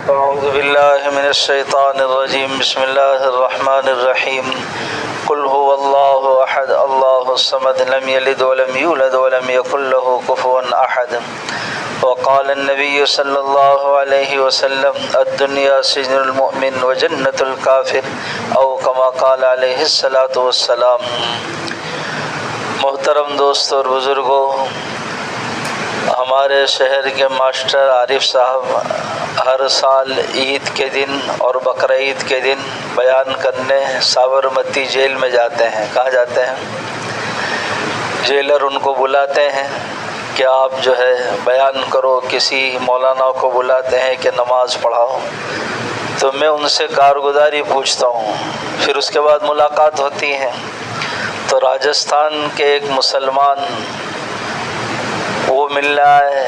أعوذ بالله من الشيطان الرجيم بسم الله الرحمن الرحيم قل هو الله أحد الله الصمد لم يلد ولم يولد ولم يكن له كفوا أحد وقال النبي صلى الله عليه وسلم الدنيا سجن المؤمن وجنة الكافر أو كما قال عليه الصلاة والسلام۔ محترم دوستوں اور بزرگوں، ہمارے شہر کے ماسٹر عارف صاحب ہر سال عید کے دن اور بقرعید کے دن بیان کرنے سابرمتی جیل میں جاتے ہیں۔ کہاں جاتے ہیں؟ جیلر ان کو بلاتے ہیں کہ آپ جو ہے بیان کرو، کسی مولانا کو بلاتے ہیں کہ نماز پڑھاؤ، تو میں ان سے کارگزاری پوچھتا ہوں، پھر اس کے بعد ملاقات ہوتی ہے۔ تو راجستھان کے ایک مسلمان وہ مل آئے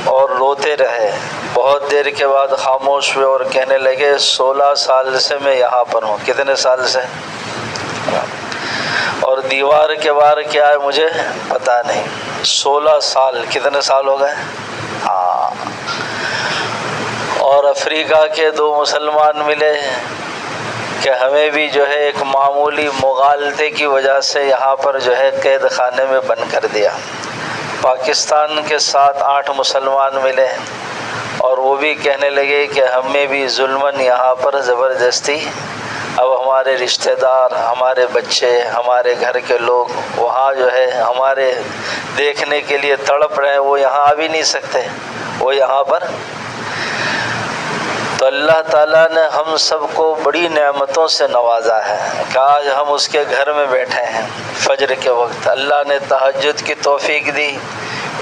اور روتے رہے، بہت دیر کے بعد خاموش ہوئے اور کہنے لگے 16 سال سے میں یہاں پر ہوں۔ کتنے سال سے؟ اور دیوار کے باہر کیا ہے مجھے پتہ نہیں۔ 16 سال، کتنے سال ہو گئے؟ اور افریقہ کے 2 مسلمان ملے کہ ہمیں بھی جو ہے ایک معمولی مغالطے کی وجہ سے یہاں پر جو ہے قید خانے میں بند کر دیا۔ پاکستان کے 7-8 مسلمان ملے اور وہ بھی کہنے لگے کہ ہمیں بھی ظلماً یہاں پر زبردستی، اب ہمارے رشتہ دار، ہمارے بچے، ہمارے گھر کے لوگ وہاں جو ہے ہمارے دیکھنے کے لیے تڑپ رہے ہیں، وہ یہاں آ بھی نہیں سکتے، وہ یہاں پر۔ تو اللہ تعالیٰ نے ہم سب کو بڑی نعمتوں سے نوازا ہے کہ آج ہم اس کے گھر میں بیٹھے ہیں۔ فجر کے وقت اللہ نے تہجد کی توفیق دی،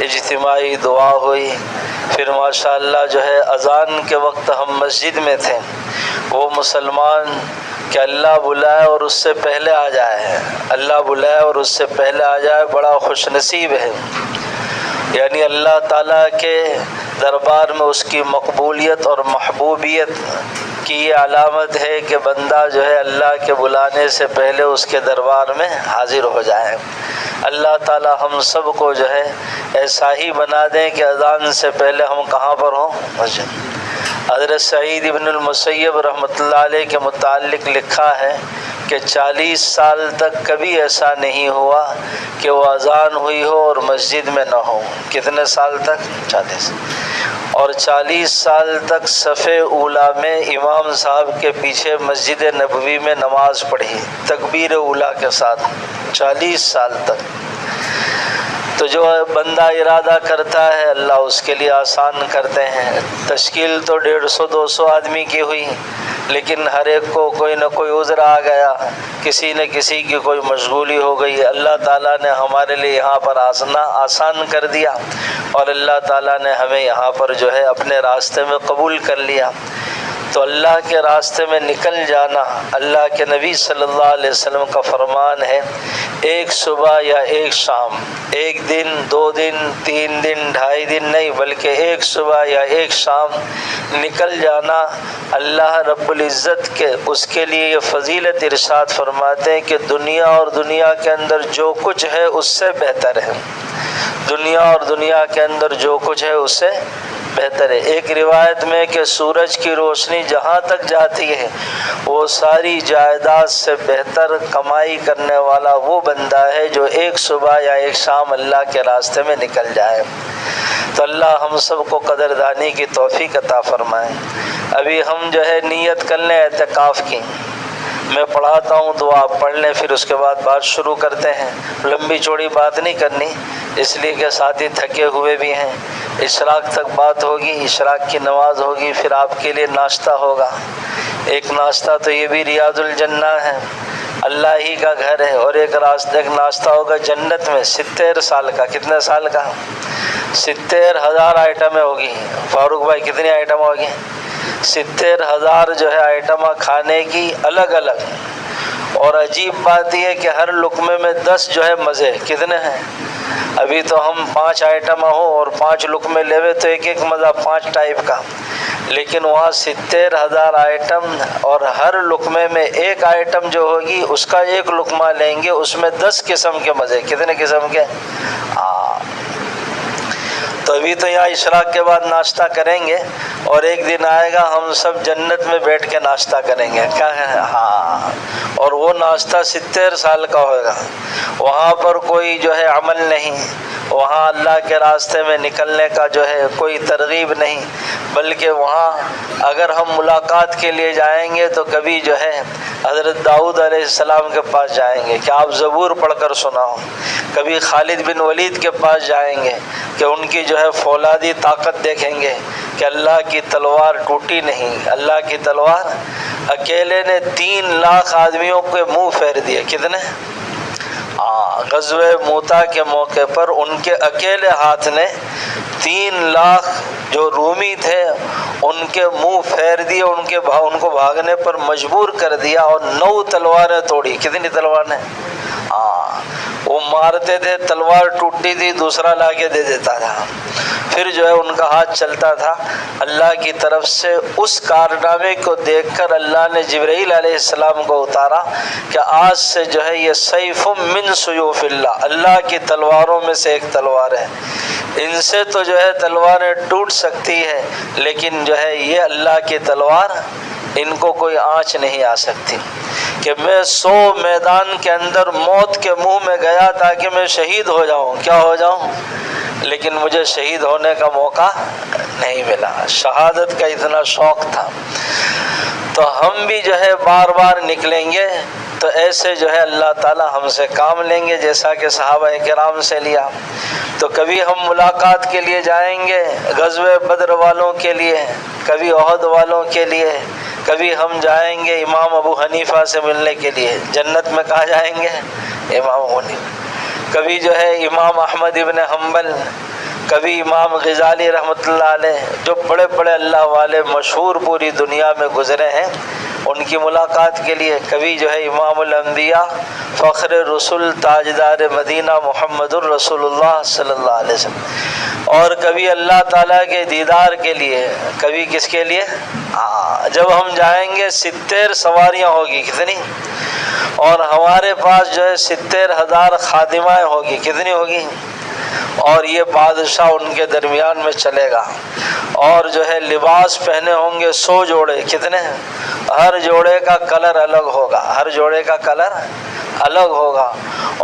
اجتماعی دعا ہوئی، پھر ماشاءاللہ جو ہے اذان کے وقت ہم مسجد میں تھے۔ وہ مسلمان کہ اللہ بلائے اور اس سے پہلے آ جائے، اللہ بلائے اور اس سے پہلے آ جائے، بڑا خوش نصیب ہے۔ یعنی اللہ تعالیٰ کے دربار میں اس کی مقبولیت اور محبوبیت کی یہ علامت ہے کہ بندہ جو ہے اللہ کے بلانے سے پہلے اس کے دربار میں حاضر ہو جائے۔ اللہ تعالیٰ ہم سب کو جو ہے ایسا ہی بنا دیں کہ اذان سے پہلے ہم کہاں پر ہوں؟ مسجد۔ حضرت سعید ابن المسیب رحمۃ اللہ علیہ کے متعلق لکھا ہے کہ 40 سال تک کبھی ایسا نہیں ہوا کہ وہ اذان ہوئی ہو اور مسجد میں نہ ہو۔ کتنے سال تک؟ 40۔ اور 40 سال تک صف اولیٰ میں امام صاحب کے پیچھے مسجد نبوی میں نماز پڑھی تکبیر اولیٰ کے ساتھ، 40 سال تک۔ تو جو بندہ ارادہ کرتا ہے اللہ اس کے لیے آسان کرتے ہیں۔ تشکیل تو 150-200 آدمی کی ہوئی، لیکن ہر ایک کو کوئی نہ کوئی عذر آ گیا، کسی نہ کسی کی کوئی مشغولی ہو گئی۔ اللہ تعالیٰ نے ہمارے لیے یہاں پر آسان کر دیا اور اللہ تعالیٰ نے ہمیں یہاں پر جو ہے اپنے راستے میں قبول کر لیا۔ تو اللہ کے راستے میں نکل جانا، اللہ کے نبی صلی اللہ علیہ وسلم کا فرمان ہے، ایک صبح یا ایک شام، ایک دن، 2 دن، 3 دن، 2.5 دن نہیں، بلکہ ایک صبح یا ایک شام نکل جانا۔ اللہ رب العزت کے اس کے لیے یہ فضیلت ارشاد فرماتے ہیں کہ دنیا اور دنیا کے اندر جو کچھ ہے اس سے بہتر ہے، دنیا اور دنیا کے اندر جو کچھ ہے اس سے بہتر ہے۔ ایک روایت میں کہ سورج کی روشنی جہاں تک جاتی ہے وہ ساری جائیداد سے بہتر کمائی کرنے والا وہ بندہ ہے جو ایک صبح یا ایک شام اللہ کے راستے میں نکل جائے۔ تو اللہ ہم سب کو قدردانی کی توفیق عطا فرمائے۔ ابھی ہم جو ہے نیت کر لیں اعتکاف کی، میں پڑھاتا ہوں تو آپ پڑھ لیں، پھر اس کے بعد بات شروع کرتے ہیں۔ لمبی چوڑی بات نہیں کرنی، اس لیے کہ ساتھی تھکے ہوئے بھی ہیں۔ اشراق تک بات ہوگی، اشراق کی نماز ہوگی، پھر آپ کے لیے ناشتہ ہوگا۔ ایک ناشتہ تو یہ بھی ریاض الجنہ ہے، اللہ ہی کا گھر ہے، اور ایک ناشتہ ہوگا جنت میں 70 سال کا۔ کتنے سال کا؟ 70,000 آئٹمیں ہوگی۔ فاروق بھائی کتنی آئٹم ہوگی؟ 70,000 جو ہے آئٹم کھانے کی الگ الگ، اور عجیب بات یہ ہے کہ ہر لقمے میں 10 جو ہے مزے۔ کتنے ہیں؟ ابھی تو ہم 5 آئٹم ہو اور 5 لقمے لیوے تو ایک ایک مزہ 5 ٹائپ کا، لیکن وہاں 70,000 آئٹم اور ہر لقمے میں ایک آئٹم جو ہوگی اس کا ایک لقمہ لیں گے، اس میں 10 قسم کے مزے۔ کتنے قسم کے؟ تو ابھی تو یہاں اشراق کے بعد ناشتہ کریں گے، اور ایک دن آئے گا ہم سب جنت میں بیٹھ کے ناشتہ کریں گے، کیا ہے؟ ہاں، اور وہ ناشتہ 70 سال کا ہوگا۔ وہاں پر کوئی جو ہے عمل نہیں، وہاں اللہ کے راستے میں نکلنے کا جو ہے کوئی ترغیب نہیں، بلکہ وہاں اگر ہم ملاقات کے لیے جائیں گے تو کبھی جو ہے حضرت داؤد علیہ السلام کے پاس جائیں گے کہ آپ زبور پڑھ کر سناؤ، کبھی خالد بن ولید کے پاس جائیں گے کہ ان کی جو ہے فولادی طاقت دیکھیں گے کہ اللہ کی تلوار ٹوٹی نہیں، اللہ کی تلوار اکیلے نے 3 لاکھ آدمیوں کے منہ پھیر دیے۔ کتنے؟ غزوہ موتا کے موقع پر ان کے اکیلے ہاتھ نے 3 لاکھ جو رومی تھے ان کے منہ پھیر دیے، ان کو بھاگنے پر مجبور کر دیا، اور 9 تلواریں توڑی۔ کتنی تلواریں؟ وہ مارتے تھے، تلوار ٹوٹتی تھی، دوسرا لا کے دے دیتا تھا، پھر جو ہے ان کا ہاتھ چلتا تھا۔ اللہ کی طرف سے اس کارنامے کو دیکھ کر اللہ نے جبرائیل علیہ السلام کو اتارا کہ آج سے جو ہے یہ سیف من سیوف اللہ، اللہ کی تلواروں میں سے ایک تلوار ہے، ان سے تو جو ہے تلواریں ٹوٹ سکتی ہے، لیکن جو ہے یہ اللہ کی تلوار ان کو کوئی آنچ نہیں آ سکتی۔ کہ میں 100 میدان کے اندر موت کے منہ میں گیا تاکہ میں شہید ہو جاؤں، کیا ہو جاؤں، لیکن مجھے شہید ہونے کا موقع نہیں ملا۔ شہادت کا اتنا شوق تھا۔ تو ہم بھی جو ہے بار بار نکلیں گے تو ایسے جو ہے اللہ تعالی ہم سے کام لیں گے، جیسا کہ صحابہ کرام سے لیا۔ تو کبھی ہم ملاقات کے لیے جائیں گے غزوہ بدر والوں کے لیے، کبھی احد والوں کے لیے، کبھی ہم جائیں گے امام ابو حنیفہ سے ملنے کے لیے۔ جنت میں کہاں جائیں گے؟ امام ابو حنیفہ۔ کبھی جو ہے امام احمد ابن حنبل، کبھی امام غزالی رحمۃ اللہ علیہ، جو بڑے بڑے اللہ والے مشہور پوری دنیا میں گزرے ہیں، ان کی ملاقات کے لیے۔ کبھی جو ہے امام الانبیاء، فخر رسول، تاجدار مدینہ محمد الرسول اللہ صلی اللہ علیہ وسلم، اور کبھی اللہ تعالیٰ کے دیدار کے لیے۔ کبھی کس کے لیے؟ جب ہم جائیں گے 70 سواریاں ہوگی، کتنی؟ اور ہمارے پاس جو ہے 70,000 خادمائیں ہوگی، کتنی ہوگی؟ اور یہ بادشاہ ان کے درمیان میں چلے گا، اور جو ہے لباس پہنے ہوں گے 100 جوڑے، کتنے؟ ہر جوڑے کا کلر الگ ہوگا، ہر جوڑے کا کلر الگ ہوگا،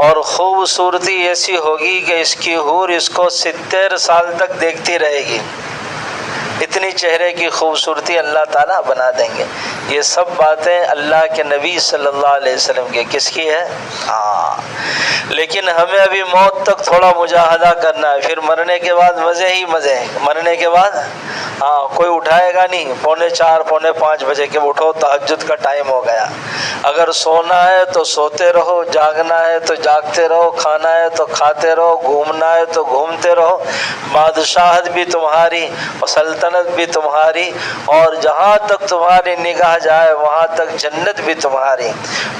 اور خوبصورتی ایسی ہوگی کہ اس کی حور اس کو 70 سال تک دیکھتی رہے گی، اتنی چہرے کی خوبصورتی اللہ تعالیٰ بنا دیں گے۔ یہ سب باتیں اللہ کے نبی صلی اللہ علیہ وسلم کی، کس کی ہے؟ لیکن ہمیں ابھی موت تک تھوڑا مجاہدہ کرنا ہے، پھر مرنے کے بعد مزے ہی مزے ہیں۔ مرنے کے بعد کوئی اٹھائے گا نہیں 4:45 5 بجے کہ اٹھو تہجد کا ٹائم ہو گیا۔ اگر سونا ہے تو سوتے رہو، جاگنا ہے تو جاگتے رہو، کھانا ہے تو کھاتے رہو، گھومنا ہے تو گھومتے رہو۔ بادشاہت بھی تمہاری، سلطنت بھی تمہاری، اور جہاں تک تمہاری نگاہ جائے وہاں تک جنت بھی تمہاری،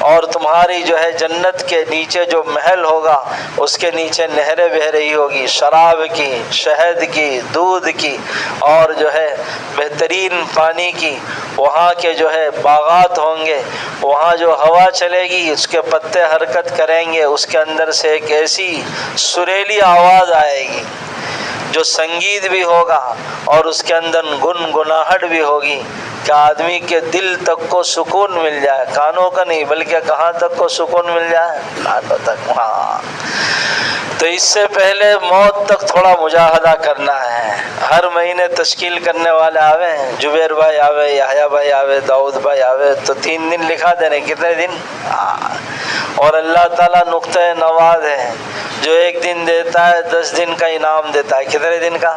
اور تمہاری جو ہے جنت کے نیچے جو محل ہوگا اس کے نیچے نہریں بہہ رہی ہوگی، شراب کی، شہد کی، دودھ کی، اور جو ہے بہترین پانی کی۔ وہاں کے جو ہے باغات ہوں گے، وہاں جو ہوا چلے گی اس کے پتے حرکت کریں گے، اس کے اندر سے ایک ایسی سریلی آواز آئے گی جو سنگیت بھی ہوگا، اور اس کے اندر گنگناہٹ بھی ہوگی کہ آدمی کے دل تک کو سکون مل جائے، کانوں کا نہیں بلکہ کہاں تک کو سکون مل جائے؟ کانوں تک۔ تو اس سے پہلے موت تک تھوڑا مجاہدہ کرنا ہے۔ ہر مہینے تشکیل کرنے والے آوے، جبیر بھائی آوے، یحییٰ بھائی آوے، داؤد بھائی آوے، تو 3 دن لکھا دینے، کتنے دن؟ اور اللہ تعالیٰ نقطہ نواز ہے، جو 1 دن دیتا ہے 10 دن کا انعام دیتا ہے۔ کتنے دن کا؟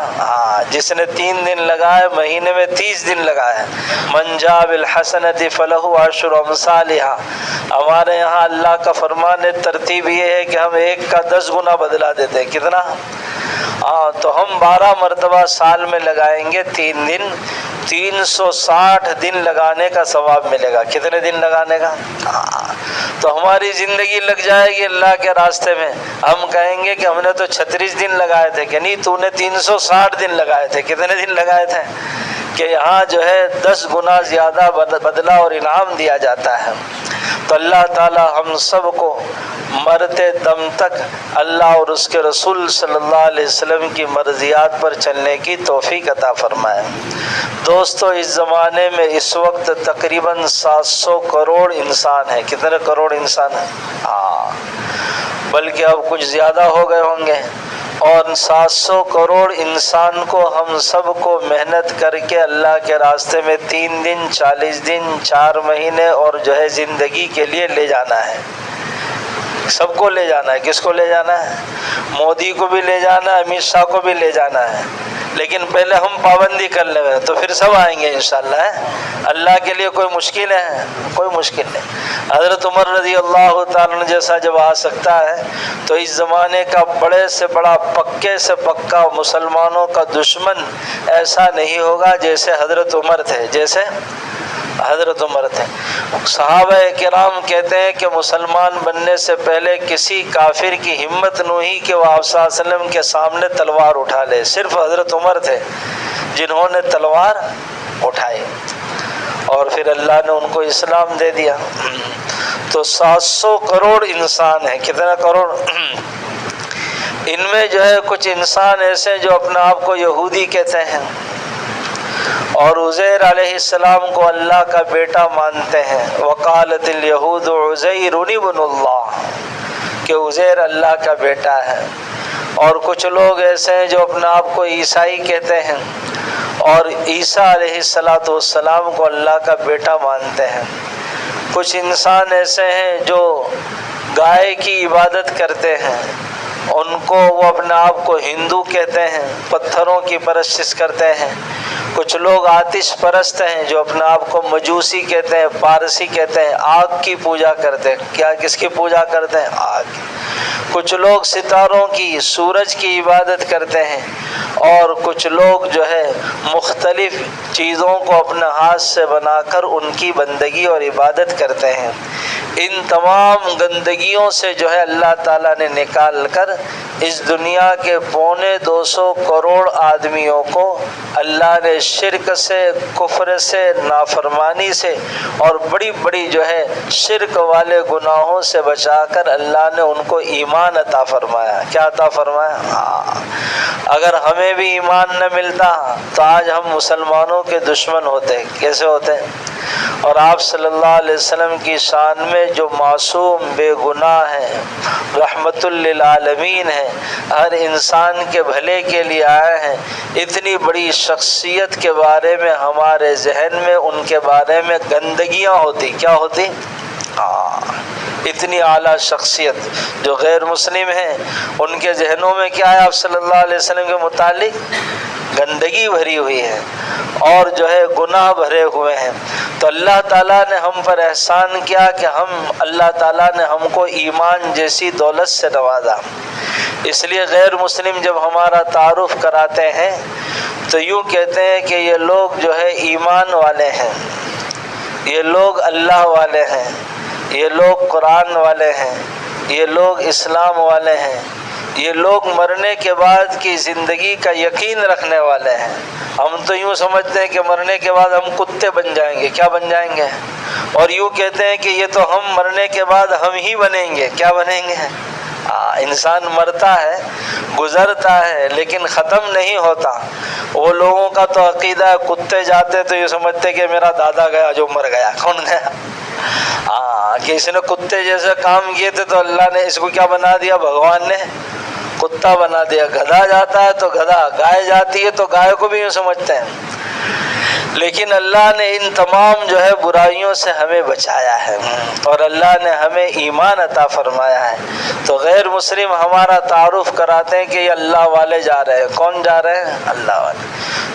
جس نے 3 دن لگائے مہینے میں 30 دن لگائے۔ من جاء بالحسنۃ فلہ عشر امثالھا۔ ہمارے یہاں اللہ کا فرمان ہے، ترتیب یہ ہے کہ ہم 1 کا 10 گنا بدلا دیتے ہیں۔ کتنا؟ تو ہم 12 مرتبہ سال میں لگائیں گے 3 دن، 360 دن لگانے کا ثواب ملے گا۔ کتنے دن لگانے کا؟ تو ہماری زندگی لگ جائے گی اللہ کے راستے میں۔ ہم کہیں گے کہ ہم نے تو 36 دن لگائے تھے، کہ نہیں تو نے 360 دن لگائے تھے۔ کتنے دن لگائے تھے؟ کہ یہاں جو ہے 10 گنا زیادہ بدلہ اور انعام دیا جاتا ہے۔ تو اللہ تعالی ہم سب کو مرتے دم تک اللہ اور اس کے رسول صلی اللہ علیہ وسلم کی مرضیات پر چلنے کی توفیق عطا فرمائے۔ دوستو، اس زمانے میں اس وقت تقریباً 700 کروڑ انسان ہیں۔ کتنے کروڑ انسان ہیں؟ بلکہ اب کچھ زیادہ ہو گئے ہوں گے۔ اور 700 کروڑ انسان کو ہم سب کو محنت کر کے اللہ کے راستے میں 3 دن 40 دن 4 مہینے اور جو ہے زندگی کے لیے لے جانا ہے۔ سب کو لے جانا ہے۔ کس کو لے جانا ہے؟ مودی کو بھی لے جانا ہے، امت شاہ کو بھی لے جانا ہے، لیکن پہلے ہم پابندی کر لیں تو پھر سب آئیں گے انشاءاللہ۔ اللہ کے لیے کوئی مشکل ہے؟ کوئی مشکل نہیں۔ حضرت عمر رضی اللہ تعالیٰ عنہ جیسا جب آ سکتا ہے تو اس زمانے کا بڑے سے بڑا پکے سے پکا مسلمانوں کا دشمن ایسا نہیں ہوگا جیسے حضرت عمر تھے، جیسے حضرت عمر تھے۔ صحابہ کرام کہتے ہیں کہ مسلمان بننے سے پہلے کسی کافر کی ہمت نہ ہوئی کہ وہ آپ صلی اللہ علیہ وسلم کے سامنے تلوار اٹھا لے، صرف حضرت عمر تھے جنہوں نے تلوار اٹھائی، اور پھر اللہ نے ان کو اسلام دے دیا۔ تو 700 کروڑ انسان ہیں۔ کتنا کروڑ؟ ان میں جو ہے کچھ انسان ایسے جو اپنے آپ کو یہودی کہتے ہیں اور عزیر علیہ السلام کو اللہ کا بیٹا مانتے ہیں۔ وقالت الیہود عزیر ابن اللہ، کہ عزیر اللہ کا بیٹا ہے۔ اور کچھ لوگ ایسے ہیں جو اپنے آپ کو عیسائی کہتے ہیں اور عیسیٰ علیہ السلام کو اللہ کا بیٹا مانتے ہیں۔ کچھ انسان ایسے ہیں جو گائے کی عبادت کرتے ہیں، ان کو وہ اپنے آپ کو ہندو کہتے ہیں، پتھروں کی پرستش کرتے ہیں۔ کچھ لوگ آتش پرست ہیں جو اپنے آپ کو مجوسی کہتے ہیں، پارسی کہتے ہیں، آگ کی پوجا کرتے ہیں۔ کیا کس کی پوجا کرتے ہیں؟ آگ کی۔ کچھ لوگ ستاروں کی، سورج کی عبادت کرتے ہیں، اور کچھ لوگ جو ہے مختلف چیزوں کو اپنے ہاتھ سے بنا کر ان کی بندگی اور عبادت کرتے ہیں۔ ان تمام گندگیوں سے جو ہے اللہ تعالیٰ نے نکال کر اس دنیا کے 225 کروڑ آدمیوں کو اللہ نے شرک سے، کفر سے، نافرمانی سے اور بڑی بڑی جو ہے شرک والے گناہوں سے بچا کر اللہ نے ان کو ایمان عطا فرمایا۔ کیا عطا فرمایا؟ اگر ہمیں بھی ایمان نہ ملتا تو آج ہم مسلمانوں کے دشمن ہوتے۔ کیسے ہوتے؟ اور آپ صلی اللہ علیہ وسلم کی شان میں جو معصوم بے گناہ ہیں، رحمت للعالمین ہیں، ہر انسان کے بھلے کے لیے آئے ہیں، اتنی بڑی شخصیت کے بارے میں ہمارے ذہن میں ان کے بارے میں گندگیاں ہوتی۔ کیا ہوتی؟ اتنی اعلیٰ شخصیت جو غیر مسلم ہیں ان کے ذہنوں میں کیا ہے؟ آپ صلی اللہ علیہ وسلم کے متعلق گندگی بھری ہوئی ہے اور جو ہے گناہ بھرے ہوئے ہیں۔ تو اللہ تعالیٰ نے ہم پر احسان کیا کہ اللہ تعالیٰ نے ہم کو ایمان جیسی دولت سے نوازا۔ اس لیے غیر مسلم جب ہمارا تعارف کراتے ہیں تو یوں کہتے ہیں کہ یہ لوگ جو ہے ایمان والے ہیں، یہ لوگ اللہ والے ہیں، یہ لوگ قرآن والے ہیں، یہ لوگ اسلام والے ہیں، یہ لوگ مرنے کے بعد کی زندگی کا یقین رکھنے والے ہیں۔ ہم تو یوں سمجھتے ہیں کہ مرنے کے بعد ہم کتے بن جائیں گے۔ کیا بن جائیں گے؟ اور یوں کہتے ہیں کہ یہ تو ہم مرنے کے بعد ہم ہی بنیں گے۔ کیا بنیں گے؟ انسان مرتا ہے، گزرتا ہے، لیکن ختم نہیں ہوتا۔ وہ لوگوں کا تو عقیدہ ہے کتے جاتے تو یہ سمجھتے کہ میرا دادا گیا جو مر گیا۔ کون گیا؟ کہ اس نے کتے جیسے کام کیے تھے تو اللہ نے اس کو کیا بنا دیا؟ بھگوان نے کتا بنا دیا۔ گدھا جاتا ہے تو گدھا، گائے جاتی ہے تو گائے کو بھی یوں سمجھتے ہیں۔ لیکن اللہ نے ان تمام جو ہے برائیوں سے ہمیں بچایا ہے اور اللہ نے ہمیں ایمان عطا فرمایا ہے۔ تو غیر مسلم ہمارا تعارف کراتے ہیں کہ یہ اللہ والے جا رہے ہیں۔ کون جا رہے ہیں؟ اللہ والے۔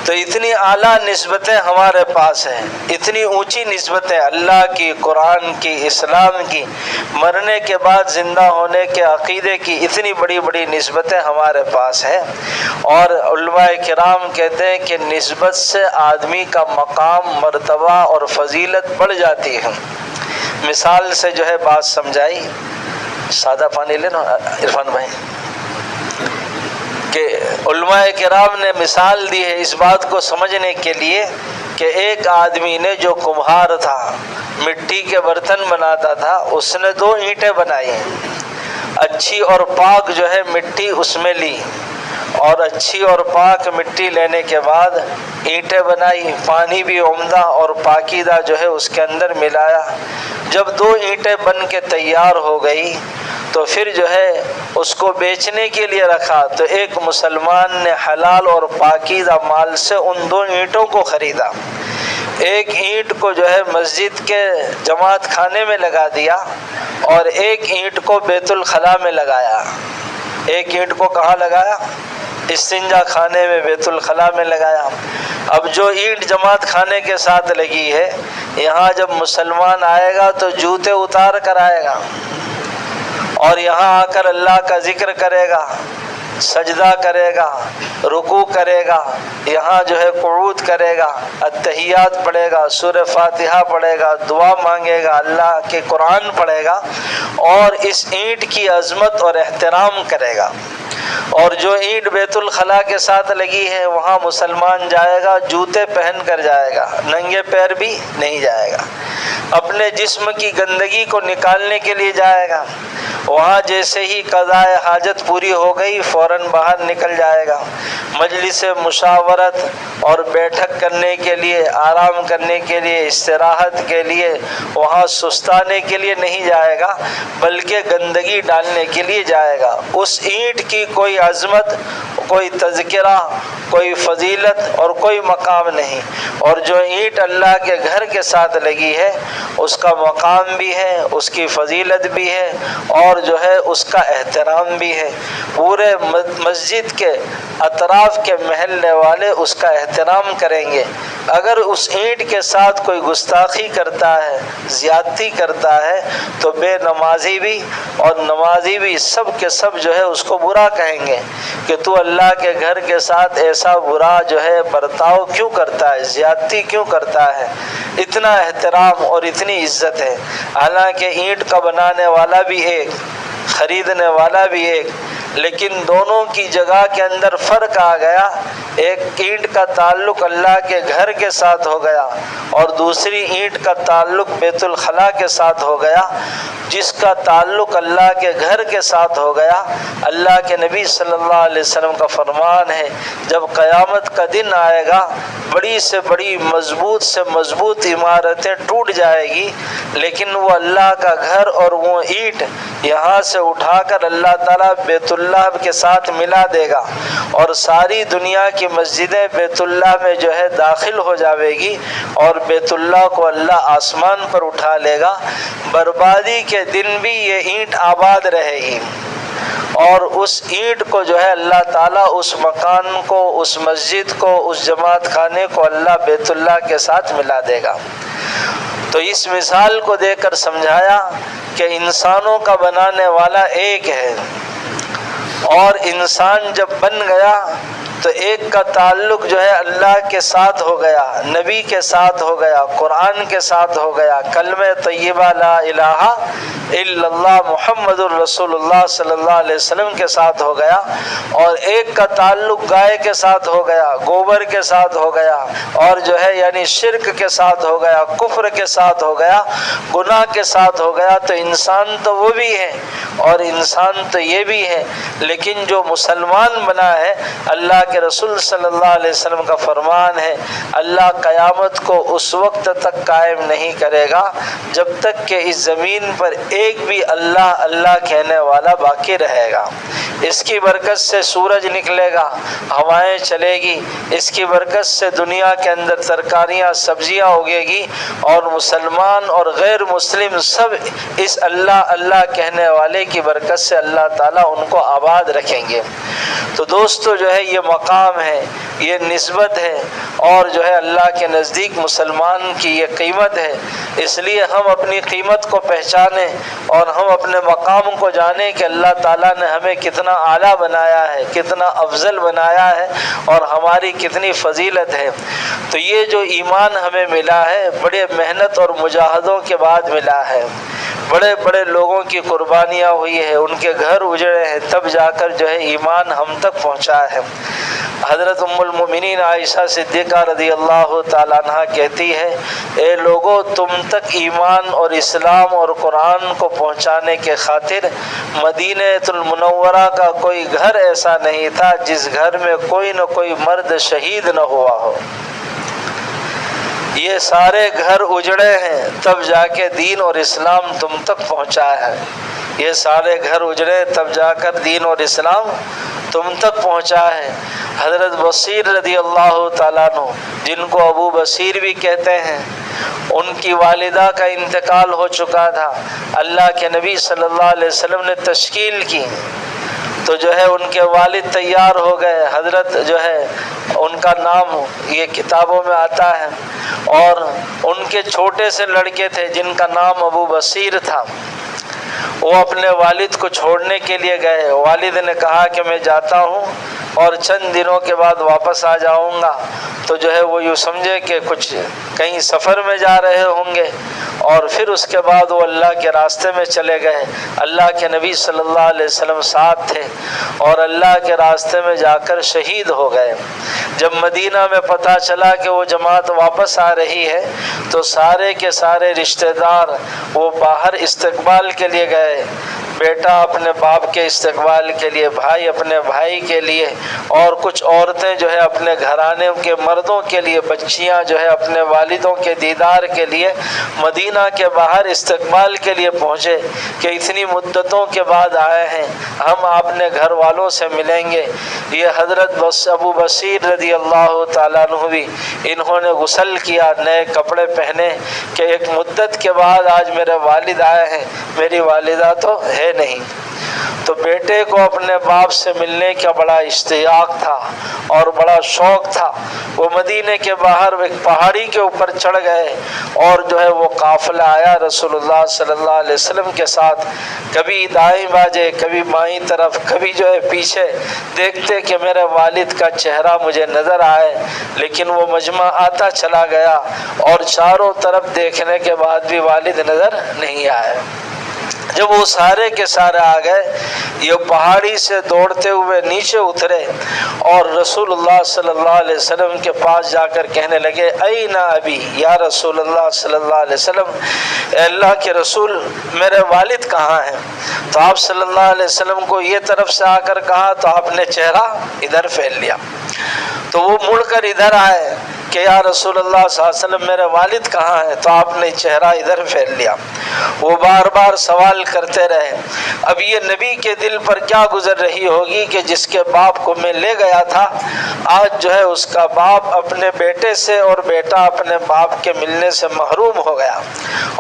تو اتنی اعلیٰ نسبتیں ہمارے پاس ہیں، اتنی اونچی نسبتیں اللہ کی، قرآن کی، اسلام کی، مرنے کے بعد زندہ ہونے کے عقیدے کی، اتنی بڑی بڑی نسبتیں ہمارے پاس ہیں۔ اور علماء کرام کہتے ہیں کہ نسبت سے آدمی کا مقام، مرتبہ اور فضیلت بڑھ جاتی ہے۔ مثال سے جو ہے بات سمجھائی، سادہ پانی لینا عرفان بھائی، کہ علماء کرام نے مثال دی ہے اس بات کو سمجھنے کے لیے کہ ایک آدمی نے جو کمہار تھا، مٹی کے برتن بناتا تھا، اس نے 2 اینٹیں بنائی، اچھی اور پاک جو ہے مٹی اس میں لی، اور اچھی اور پاک مٹی لینے کے بعد اینٹیں بنائی، پانی بھی عمدہ اور پاکیزہ جو ہے اس کے اندر ملایا۔ جب 2 اینٹیں بن کے تیار ہو گئی تو پھر جو ہے اس کو بیچنے کے لیے رکھا، تو ایک مسلمان نے حلال اور پاکیزہ مال سے ان 2 اینٹوں کو خریدا۔ ایک اینٹ کو جو ہے مسجد کے جماعت خانے میں لگا دیا اور ایک اینٹ کو بیت الخلاء میں لگایا۔ ایک اینٹ کو کہاں لگایا؟ استنجا خانے میں، بیت الخلاء میں لگایا۔ اب جو اینٹ جماعت خانے کے ساتھ لگی ہے، یہاں جب مسلمان آئے گا تو جوتے اتار کر آئے گا اور یہاں آ کر اللہ کا ذکر کرے گا، سجدہ کرے گا، رکوع کرے گا، یہاں جو ہے قعود کرے گا، التحیات پڑھے گا، سورہ فاتحہ پڑھے گا، دعا مانگے گا، اللہ کے قرآن پڑھے گا اور اس اینٹ کی عظمت اور احترام کرے گا۔ اور جو اینٹ بیت الخلاء کے ساتھ لگی ہے وہاں مسلمان جائے گا جوتے پہن کر جائے گا، ننگے پیر بھی نہیں جائے گا، اپنے جسم کی گندگی کو نکالنے کے لیے جائے گا۔ وہاں جیسے ہی قضاء حاجت پوری ہو گئی فوراً باہر نکل جائے گا۔ مجلس مشاورت اور بیٹھک کرنے کے لیے، آرام کرنے کے لیے، استراحت کے لیے وہاں سستانے کے لیے نہیں جائے گا بلکہ گندگی ڈالنے کے لیے جائے گا۔ اس اینٹ کی کوئی عظمت، کوئی تذکرہ، کوئی فضیلت اور کوئی مقام نہیں، اور جو اینٹ اللہ کے گھر کے ساتھ لگی ہے اس کا مقام بھی ہے، اس کی فضیلت بھی ہے اور جو ہے اس کا احترام بھی ہے۔ پورے مسجد کے اطراف کے محلے والے اس کا احترام کریں گے۔ اگر اس اینٹ کے ساتھ کوئی گستاخی کرتا ہے، زیادتی کرتا ہے تو بے نمازی بھی اور نمازی بھی سب کے سب جو ہے اس کو برا کہیں گے کہ تو اللہ کے گھر کے ساتھ ایسا برا جو ہے برتاؤ کیوں کرتا ہے، زیادتی کیوں کرتا ہے۔ اتنا احترام اور اتنی عزت ہے، حالانکہ اینٹ کا بنانے والا بھی ایک، خریدنے والا بھی ایک، لیکن دونوں کی جگہ کے اندر فرق آ گیا۔ ایک اینٹ کا تعلق اللہ کے گھر کے ساتھ ہو گیا اور دوسری اینٹ کا تعلق بیت الخلاء کے ساتھ ہو گیا۔ جس کا تعلق اللہ کے گھر کے ساتھ ہو گیا، اللہ کے نبی صلی اللہ علیہ وسلم کا فرمان ہے جب قیامت کا دن آئے گا بڑی سے بڑی مضبوط سے مضبوط عمارتیں ٹوٹ جائے گی، لیکن وہ اللہ کا گھر اور وہ اینٹ یہاں سے اٹھا کر اللہ تعالیٰ بیت اللہ کے ساتھ ملا دے گا اور ساری دنیا کی مسجدیں بیت اللہ میں جو ہے داخل ہو جاوے گی اور بیت اللہ کو اللہ آسمان پر اٹھا لے گا۔ بربادی کے دن بھی یہ اینٹ آباد رہے گی اور اس اینٹ کو جو ہے اللہ تعالیٰ اس مکان کو، اس مسجد کو، اس جماعت خانے کو اللہ بیت اللہ کے ساتھ ملا دے گا۔ تو اس مثال کو دے کر سمجھایا کہ انسانوں کا بنانے والا ایک ہے، اور انسان جب بن گیا تو ایک کا تعلق جو ہے اللہ کے ساتھ ہو گیا، نبی کے ساتھ ہو گیا، قرآن کے ساتھ ہو گیا، کلمہ طیبہ لا الہ الا اللہ محمد الرسول اللہ صلی اللہ علیہ وسلم کے ساتھ ہو گیا، اور ایک کا تعلق گائے کے ساتھ ہو گیا، گوبر کے ساتھ ہو گیا، اور جو ہے یعنی شرک کے ساتھ ہو گیا، کفر کے ساتھ ہو گیا، گناہ کے ساتھ ہو گیا۔ تو انسان تو وہ بھی ہے اور انسان تو یہ بھی ہے، لیکن جو مسلمان بنا ہے، اللہ کے رسول صلی اللہ علیہ وسلم کا فرمان ہے اللہ قیامت کو اس وقت تک قائم نہیں کرے گا جب تک کہ اس زمین پر ایک بھی اللہ اللہ کہنے والا باقی رہے گا۔ اس کی برکت سے سورج نکلے گا، ہوائیں چلے گی، اس کی برکت سے دنیا کے اندر ترکاریاں سبزیاں اگے گی، اور مسلمان اور غیر مسلم سب اس اللہ اللہ کہنے والے کی برکت سے اللہ تعالیٰ ان کو آباد رکھیں گے۔ تو دوستو جو ہے یہ مقام ہے، یہ نسبت ہے، اور جو ہے اللہ کے نزدیک مسلمان کی یہ قیمت ہے۔ اس لیے ہم اپنی قیمت کو پہچانیں اور ہم اپنے مقام کو جانیں کہ اللہ تعالیٰ نے ہمیں کتنا اعلیٰ بنایا ہے، کتنا افضل بنایا ہے اور ہماری کتنی فضیلت ہے۔ تو یہ جو ایمان ہمیں ملا ہے بڑے محنت اور مجاہدوں کے بعد ملا ہے۔ بڑے بڑے لوگوں کی قربانیاں ہوئی ہے، ان کے گھر اجڑے ہیں، تب جا کر جو ہے ایمان ہم تک پہنچا ہے۔ حضرت ام المؤمنین عائشہ صدیقہ رضی اللہ تعالیٰ عنہ کہتی ہے، اے لوگو، تم تک ایمان اور اسلام اور قرآن کو پہنچانے کے خاطر مدینہ المنورہ کا کوئی گھر ایسا نہیں تھا جس گھر میں کوئی نہ کوئی مرد شہید نہ ہوا ہو۔ یہ سارے گھر اجڑے ہیں، تب جا کے دین اور اسلام تم تک پہنچا ہے۔ یہ سارے گھر اجڑے تب جا کر دین اور اسلام تم تک پہنچا ہے۔ حضرت بصیر رضی اللہ تعالیٰ عنہ، جن کو ابو بصیر بھی کہتے ہیں، ان کی والدہ کا انتقال ہو چکا تھا۔ اللہ کے نبی صلی اللہ علیہ وسلم نے تشکیل کی تو جو ہے ان کے والد تیار ہو گئے۔ حضرت جو ہے ان کا نام یہ کتابوں میں آتا ہے، اور ان کے چھوٹے سے لڑکے تھے جن کا نام ابو بصیر تھا۔ وہ اپنے والد کو چھوڑنے کے لیے گئے۔ والد نے کہا کہ میں جاتا ہوں اور چند دنوں کے بعد واپس آ جاؤں گا، تو جو ہے وہ یوں سمجھے کہ کچھ کہیں سفر میں جا رہے ہوں گے، اور پھر اس کے بعد وہ اللہ کے راستے میں چلے گئے۔ اللہ کے نبی صلی اللہ علیہ وسلم ساتھ تھے اور اللہ کے راستے میں جا کر شہید ہو گئے۔ جب مدینہ میں پتہ چلا کہ وہ جماعت واپس آ رہی ہے تو سارے کے سارے رشتہ دار وہ باہر استقبال کے لیے گئے۔ بیٹا اپنے باپ کے استقبال کے لیے، بھائی اپنے بھائی کے لیے، اور کچھ عورتیں جو ہے اپنے گھرانے کے مردوں کے لیے، بچیاں جو ہے اپنے والدوں کے دیدار کے لیے مدینہ کے باہر استقبال کے لیے پہنچے کہ اتنی مدتوں کے بعد آئے ہیں، ہم اپنے گھر والوں سے ملیں گے۔ یہ حضرت ابو بصیر رضی اللہ تعالیٰ عنہ بھی، انہوں نے غسل کیا، نئے کپڑے پہنے کہ ایک مدت کے بعد آج میرے والد آئے ہیں، میری والدہ تو ہے نہیں۔ تو بیٹے کو اپنے باپ سے ملنے کا بڑا اشتیاق تھا اور بڑا شوق تھا۔ وہ مدینے کے باہر ایک پہاڑی کے اوپر چڑھ گئے، اور جو ہے وہ قافلہ آیا رسول اللہ صلی اللہ علیہ وسلم کے ساتھ، کبھی دائیں باجے، کبھی بائیں طرف، کبھی جو ہے پیچھے دیکھتے کہ میرے والد کا چہرہ مجھے نظر آئے، لیکن وہ مجمع آتا چلا گیا اور چاروں طرف دیکھنے کے بعد بھی والد نظر نہیں آئے۔ جب وہ سارے کے سارے آ گئے، یہ پہاڑی سے دوڑتے ہوئے نیچے اترے اور رسول اللہ صلی اللہ علیہ وسلم کے پاس جا کر کہنے لگے، اینا ابی، یا رسول اللہ صلی اللہ علیہ وسلم، اے اللہ کے رسول، میرے والد کہاں ہیں؟ تو آپ صلی اللہ علیہ وسلم کو یہ طرف سے آ کر کہا تو آپ نے چہرہ ادھر پھیر لیا، تو وہ مڑ کر ادھر آئے کہ یا رسول اللہ صلی اللہ علیہ وسلم، میرے والد کہاں ہیں؟ تو آپ نے چہرہ ادھر پھیر لیا۔ وہ بار بار سوال کرتے رہے۔ اب یہ نبی کے دل پر کیا گزر رہی ہوگی کہ جس کے باپ کو میں لے گیا تھا، آج جو ہے اس کا باپ اپنے بیٹے سے اور بیٹا اپنے باپ کے ملنے سے محروم ہو گیا،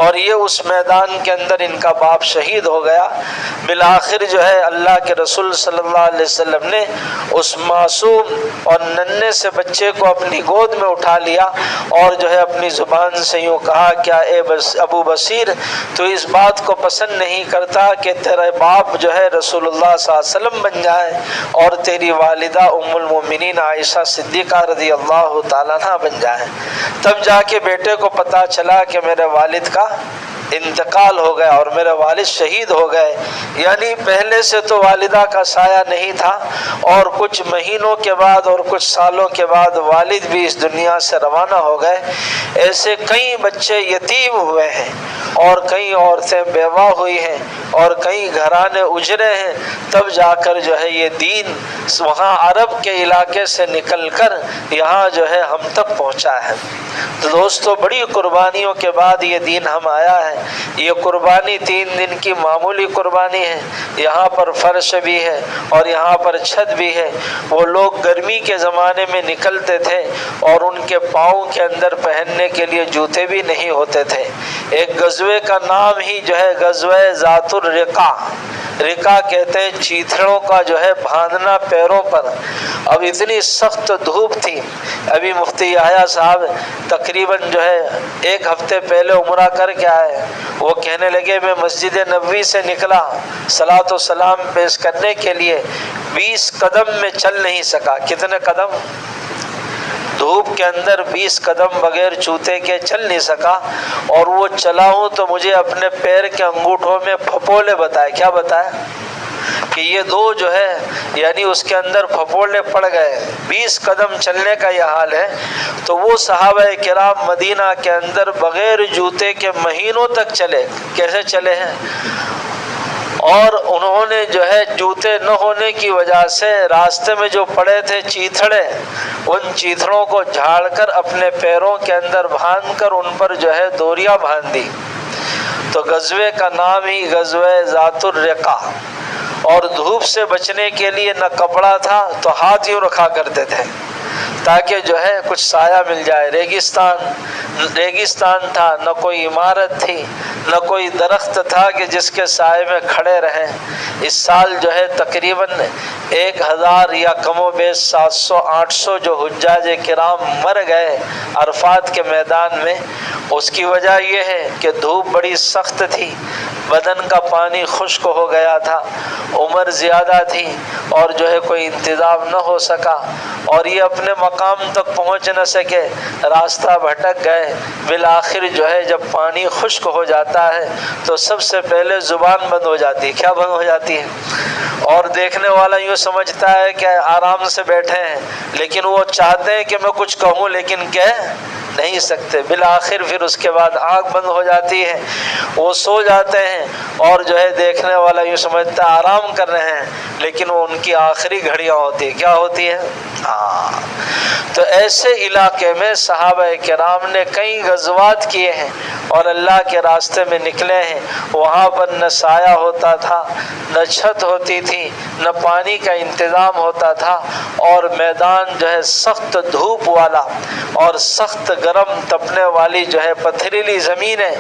اور یہ اس میدان کے اندر ان کا باپ شہید ہو گیا۔ بالآخر جو ہے اللہ کے رسول صلی اللہ علیہ وسلم نے اس معصوم اور ننھے سے بچے کو اپنی گود میں اٹھا لیا اور جو ہے اپنی زبان سے یوں کہا، کیا اے ابو بصیر، تو اس بات کو پسند نہیں کرتا کہ تیرے باپ جو ہے رسول اللہ صلی اللہ علیہ وسلم بن جائے اور تیری والدہ ام المؤمنین عائشہ صدیقہ رضی اللہ تعالیٰ عنہ بن جائیں؟ تب جا کے بیٹے کو پتہ چلا کہ میرے والد کا انتقال ہو گیا اور میرے والد شہید ہو گئے۔ یعنی پہلے سے تو والدہ کا سایہ نہیں تھا، اور کچھ مہینوں کے بعد اور کچھ سالوں کے بعد والد بھی اس دنیا سے روانہ ہو گئے۔ ایسے کئی بچے یتیم ہوئے ہیں، اور کئی عورتیں بیوہ ہوئی ہیں، اور کئی گھرانے اجڑے ہیں، تب جا کر جو ہے یہ دین وہاں عرب کے علاقے سے نکل کر یہاں جو ہے ہم تک پہنچا ہے۔ تو دوستو، بڑی قربانیوں کے بعد یہ دین ہم آیا ہے۔ یہ قربانی 3 دن کی معمولی قربانی ہے، یہاں پر فرش بھی ہے اور یہاں پر چھت بھی ہے۔ وہ لوگ گرمی کے زمانے میں نکلتے تھے اور ان کے پاؤں کے اندر پہننے کے لیے جوتے بھی نہیں ہوتے تھے۔ ایک غزوے کا نام ہی جو ہے غزوہ ذات الرقا، رقا کہتے ہیں چیتڑوں کا جو ہے باندھنا پیروں پر۔ اب اتنی سخت دھوپ تھی۔ ابھی مفتی یحییٰ صاحب تقریباً جو ہے 1 ہفتے پہلے عمرہ کر کے آئے، وہ کہنے لگے میں مسجد نبوی سے نکلا صلاۃ و سلام پیش کرنے کے لیے، 20 قدم میں چل نہیں سکا۔ کتنے قدم؟ دھوپ کے اندر 20 قدم بغیر جوتے کے چل نہیں سکا، اور وہ چلا ہوں تو مجھے اپنے پیر کے انگوٹھوں میں پھپولے بتائے. کیا بتایا؟ کہ یہ دو جو ہے یعنی اس کے اندر پھپولے پڑ گئے. 20 قدم چلنے کا یہ حال ہے. تو وہ صحابہ کرام مدینہ کے اندر بغیر جوتے کے مہینوں تک چلے. کیسے چلے ہیں؟ اور انہوں نے جو ہے جوتے نہ ہونے کی وجہ سے راستے میں جو پڑے تھے چیتھڑے، ان چیتھڑوں کو جھاڑ کر اپنے پیروں کے اندر باندھ کر ان پر جو ہے دوریاں باندھ دی. تو غزوے کا نام ہی غزوہ ذات الرقا. اور دھوپ سے بچنے کے لیے نہ کپڑا تھا تو ہاتھ یوں رکھا کرتے تھے تاکہ جو ہے کچھ سایہ مل جائے. ریگستان تھا، نہ کوئی عمارت تھی، نہ کوئی درخت تھا کہ جس کے سائے میں کھڑے رہیں. اس سال جو ہے تقریباً 1000 یا کم و بیش 700-800 جو حجاج کرام مر گئے عرفات کے میدان میں. اس کی وجہ یہ ہے کہ دھوپ بڑی سخت تھی، بدن کا پانی خشک ہو گیا تھا، عمر زیادہ تھی، اور جو ہے کوئی انتظام نہ ہو سکا، اور یہ اپنے مقام تک پہنچ نہ سکے، راستہ بھٹک گئے. بالآخر جو ہے جب پانی خشک ہو جاتا ہے تو سب سے پہلے زبان بند ہو جاتی ہے. کیا بند ہو جاتی ہے؟ اور دیکھنے والا یوں سمجھتا ہے کہ آرام سے بیٹھے ہیں، لیکن وہ چاہتے ہیں کہ میں کچھ کہوں لیکن کہہ نہیں سکتے. بالآخر پھر اس کے بعد آنکھ بند ہو جاتی ہے، وہ سو جاتے ہیں، اور جو ہے دیکھنے والا یوں سمجھتا ہے آرام کر رہے ہیں، لیکن وہ ان کی آخری گھڑیاں ہوتی ہیں. کیا ہوتی ہے؟ تو ایسے علاقے میں صحابہ کرام نے کئی غزوات کیے ہیں اور اللہ کے راستے میں نکلے ہیں. وہاں پر نہ سایہ ہوتا تھا، نہ چھت ہوتی تھی، نہ پانی کا انتظام ہوتا تھا، اور میدان جو ہے سخت دھوپ والا اور سخت گرم تپنے والی جو ہے پتھریلی زمین ہے.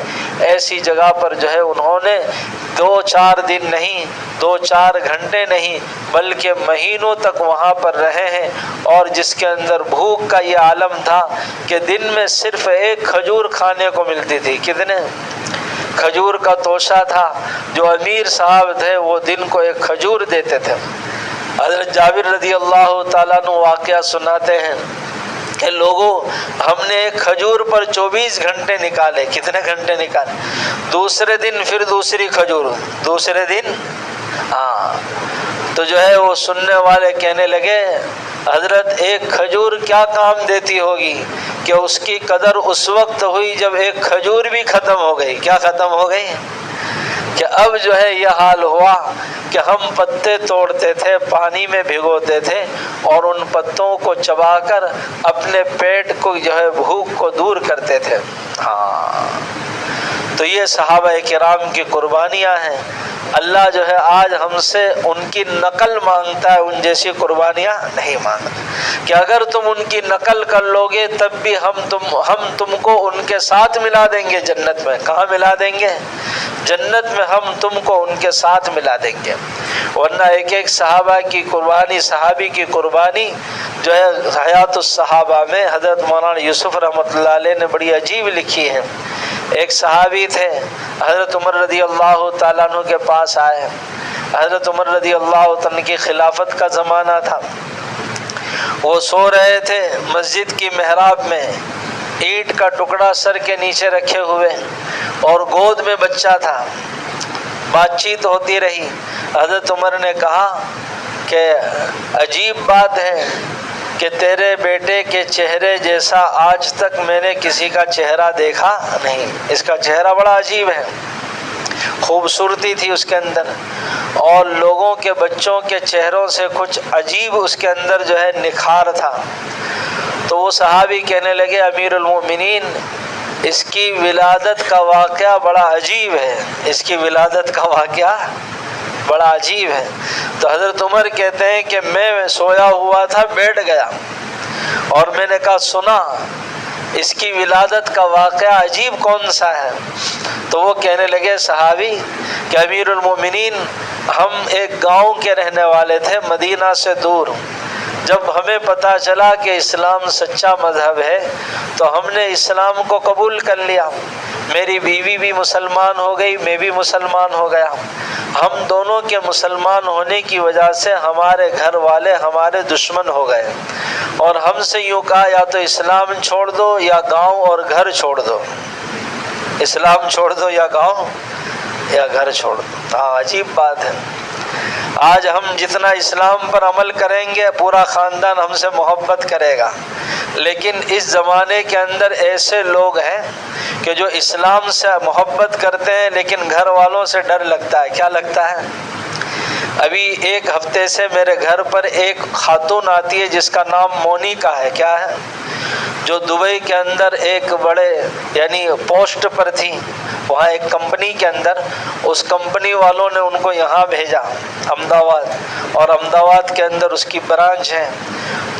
ایسی جگہ پر جو ہے انہوں نے 2-4 دن نہیں، 2-4 گھنٹے نہیں، بلکہ مہینوں تک وہاں پر رہے ہیں. اور جس کے اندر بھوک کا یہ عالم تھا کہ دن میں صرف 1 کھجور کھانے کو ملتی تھی. کتنے؟ کھجور کا توشہ تھا. جو امیر صاحب تھے وہ دن کو 1 کھجور دیتے تھے. حضرت جابر رضی اللہ تعالیٰ عنہ واقعہ سناتے ہیں کہ لوگوں ہم نے 1 کھجور پر 24 گھنٹے نکالے. کتنے گھنٹے نکالے؟ دوسرے دن پھر دوسری کھجور، دوسرے دن تو جو ہے وہ سننے والے کہنے لگے حضرت 1 کھجور کیا کام دیتی ہوگی کہ اس کی قدر اس وقت ہوئی جب 1 کھجور بھی ختم ہو گئی. کیا ختم ہو گئی؟ کہ اب جو ہے یہ حال ہوا کہ ہم پتے توڑتے تھے، پانی میں بھگوتے تھے، اور ان پتوں کو چبا کر اپنے پیٹ کو جو ہے بھوک کو دور کرتے تھے. تو یہ صحابہ کرام کی قربانیاں ہیں. اللہ جو ہے آج ہم سے ان کی نقل مانگتا ہے، ان جیسی قربانیاں نہیں مانگتا. کہ اگر تم ان کی نقل کر لوگے تب بھی ہم تم کو ان کے ساتھ ملا دیں گے جنت میں. کہاں ملا دیں گے؟ جنت میں ہم تم کو ان کے ساتھ ملا دیں گے. ورنہ ایک صحابہ کی قربانی، صحابی کی قربانی جو ہے حیات الصحابہ میں حضرت مولانا یوسف رحمۃ اللہ علیہ نے بڑی عجیب لکھی ہے. ایک صحابی تھے، حضرت عمر رضی اللہ تعالیٰ عنہ کے پاس آئے. حضرت عمر رضی اللہ عنہ کی خلافت کا زمانہ تھا. وہ سو رہے تھے مسجد کی محراب میں، اینٹ کا ٹکڑا سر کے نیچے رکھے ہوئے، اور گود میں بچہ تھا. بات چیت ہوتی رہی. حضرت عمر نے کہا کہ عجیب بات ہے کہ تیرے بیٹے کے چہرے جیسا آج تک میں نے کسی کا چہرہ دیکھا نہیں. اس کا چہرہ بڑا عجیب ہے، خوبصورتی تھی اس کے اندر، اور لوگوں کے بچوں کے چہروں سے کچھ عجیب اس کے اندر جو ہے نکھار تھا. تو وہ صحابی کہنے لگے امیر المومنین اس کی ولادت کا واقعہ بڑا عجیب ہے، اس کی ولادت کا واقعہ بڑا عجیب ہے. تو حضرت عمر کہتے ہیں کہ میں سویا ہوا تھا، بیٹھ گیا اور میں نے کہا سنا اس کی ولادت کا واقعہ عجیب کون سا ہے؟ تو وہ کہنے لگے صحابی کہ امیر المومنین ہم ایک گاؤں کے رہنے والے تھے مدینہ سے دور. جب ہمیں پتہ چلا کہ اسلام سچا مذہب ہے تو ہم نے اسلام کو قبول کر لیا. میری بیوی بھی مسلمان ہو گئی، میں بھی مسلمان ہو گیا. ہم دونوں کے مسلمان ہونے کی وجہ سے ہمارے گھر والے ہمارے دشمن ہو گئے، اور ہم سے یوں کہا یا تو اسلام چھوڑ دو یا گاؤں اور گھر چھوڑ دو، اسلام چھوڑ دو یا گاؤں یا گھر چھوڑ دو۔ ہاں عجیب بات ہے، آج ہم جتنا اسلام پر عمل کریں گے پورا خاندان ہم سے محبت کرے گا، لیکن اس زمانے کے اندر ایسے لوگ ہیں کہ جو اسلام سے محبت کرتے ہیں لیکن گھر والوں سے ڈر لگتا ہے۔ کیا لگتا ہے؟ ابھی ایک ہفتے سے میرے گھر پر ایک خاتون آتی ہے جس کا نام مونیکا ہے۔ کیا ہے؟ جو دبئی کے اندر ایک بڑے یعنی پوسٹ پر تھی، وہاں ایک کمپنی کے اندر، اس کمپنی والوں نے ان کو یہاں بھیجا احمد آباد، اور احمد آباد کے اندر اس کی برانچ ہے۔